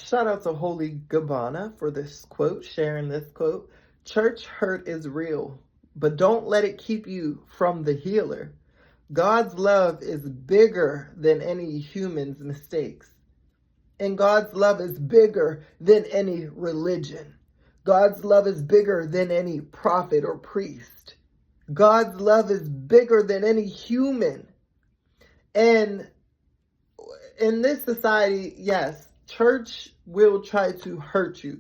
Shout out to Holy Gabbana for this quote, sharing this quote. Church hurt is real, but don't let it keep you from the healer. God's love is bigger than any human's mistakes. And God's love is bigger than any religion. God's love is bigger than any prophet or priest. God's love is bigger than any human. And in this society, yes, church will try to hurt you.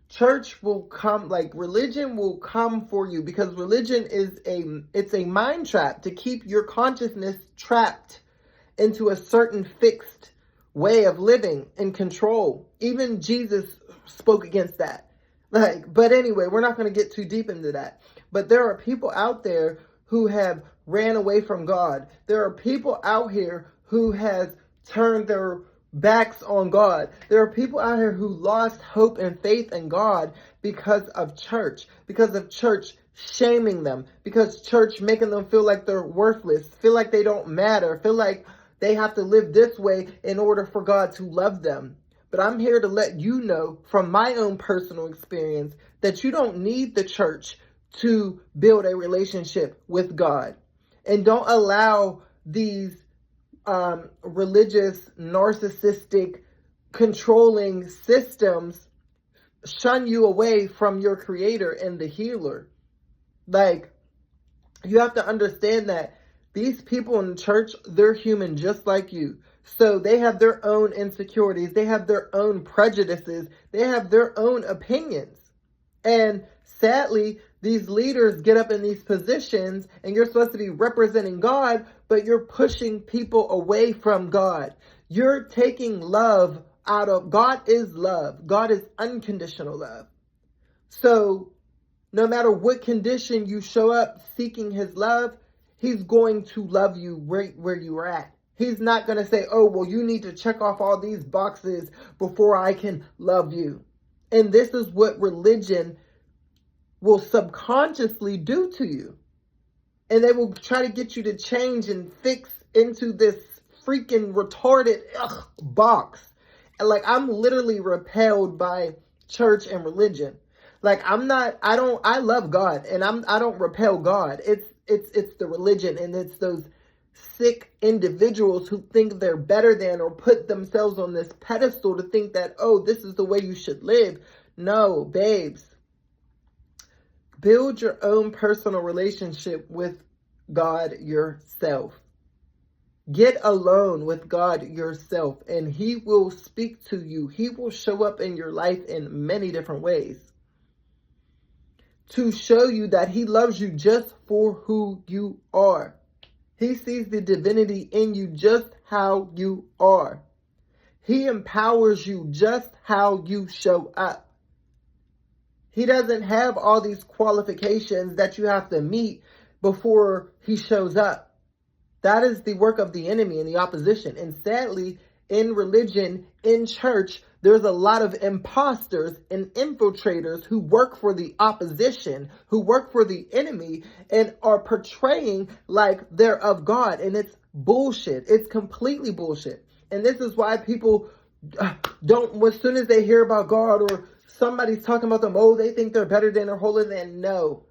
Church will come, like religion will come for you, because religion is a mind trap to keep your consciousness trapped into a certain fixed way of living and control. Even Jesus spoke against that. But anyway, we're not going to get too deep into that. But there are people out there who have ran away from God. There are people out here who has turned their backs on God. There are people out here who lost hope and faith in God because of church shaming them, because church making them feel like they're worthless, feel like they don't matter, feel like they have to live this way in order for God to love them. But I'm here to let you know from my own personal experience that you don't need the church to build a relationship with God. And don't allow these religious, narcissistic, controlling systems shun you away from your creator and the healer. You have to understand that these people in the church, they're human just like you. So they have their own insecurities. They have their own prejudices. They have their own opinions. And sadly, these leaders get up in these positions and you're supposed to be representing God, but you're pushing people away from God. You're taking love out of, God is love. God is unconditional love. So no matter what condition you show up seeking his love, he's going to love you right where you're at. He's not going to say, oh, well, you need to check off all these boxes before I can love you. And this is what religion will subconsciously do to you. And they will try to get you to change and fix into this freaking retarded box. And I'm literally repelled by church and religion. I love God and I don't repel God. It's the religion, and it's those sick individuals who think they're better than, or put themselves on this pedestal to think that, oh, this is the way you should live. No, babes. Build your own personal relationship with God yourself. Get alone with God yourself, and he will speak to you. He will show up in your life in many different ways to show you that he loves you just for who you are. He sees the divinity in you just how you are. He empowers you just how you show up. He doesn't have all these qualifications that you have to meet before he shows up. That is the work of the enemy and the opposition. And sadly, in religion, in church, there's a lot of imposters and infiltrators who work for the opposition, who work for the enemy, and are portraying like they're of God. And it's bullshit. It's completely bullshit. And this is why people don't, as soon as they hear about God or somebody's talking about them, oh, they think they're better than or holier than. No,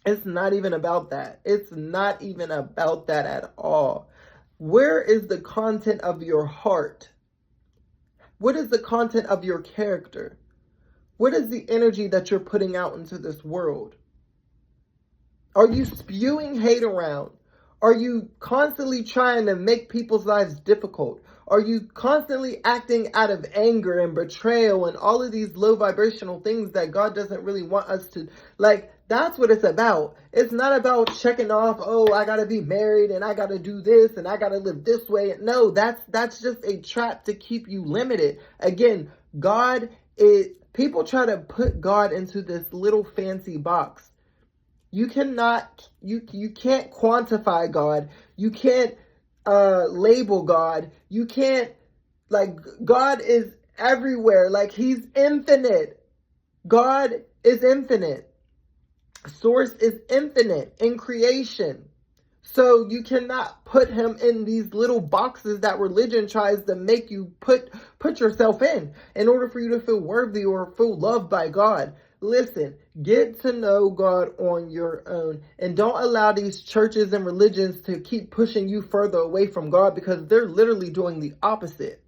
it's not even about that. It's not even about that at all. Where is the content of your heart? What is the content of your character? What is the energy that you're putting out into this world? Are you spewing hate around? Are you constantly trying to make people's lives difficult? Are you constantly acting out of anger and betrayal and all of these low vibrational things that God doesn't really want us to, that's what it's about. It's not about checking off, oh, I got to be married and I got to do this and I got to live this way. No, that's just a trap to keep you limited. Again, people try to put God into this little fancy box. You can't quantify God. You can't label God. You can't, God is everywhere. He's infinite. God is infinite. Source is infinite in creation. So you cannot put him in these little boxes that religion tries to make you put yourself in order for you to feel worthy or feel loved by God. Listen, get to know God on your own, and don't allow these churches and religions to keep pushing you further away from God, because they're literally doing the opposite.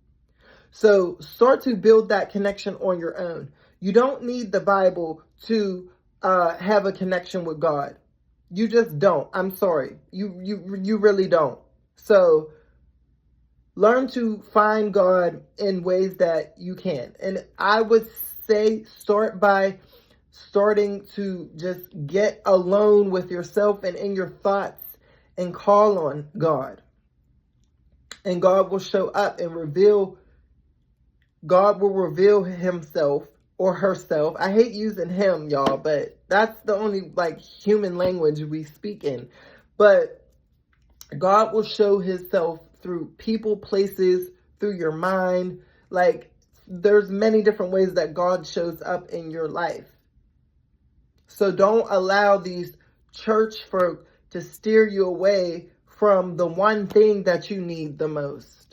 So start to build that connection on your own. You don't need the Bible to have a connection with God. You just don't. I'm sorry. You really don't. So learn to find God in ways that you can. And I would say start by starting to just get alone with yourself and in your thoughts and call on God. And God will show up and God will reveal himself or herself. I hate using him, y'all, but that's the only human language we speak in. But God will show himself through people, places, through your mind. There's many different ways that God shows up in your life. So don't allow these church folk to steer you away from the one thing that you need the most.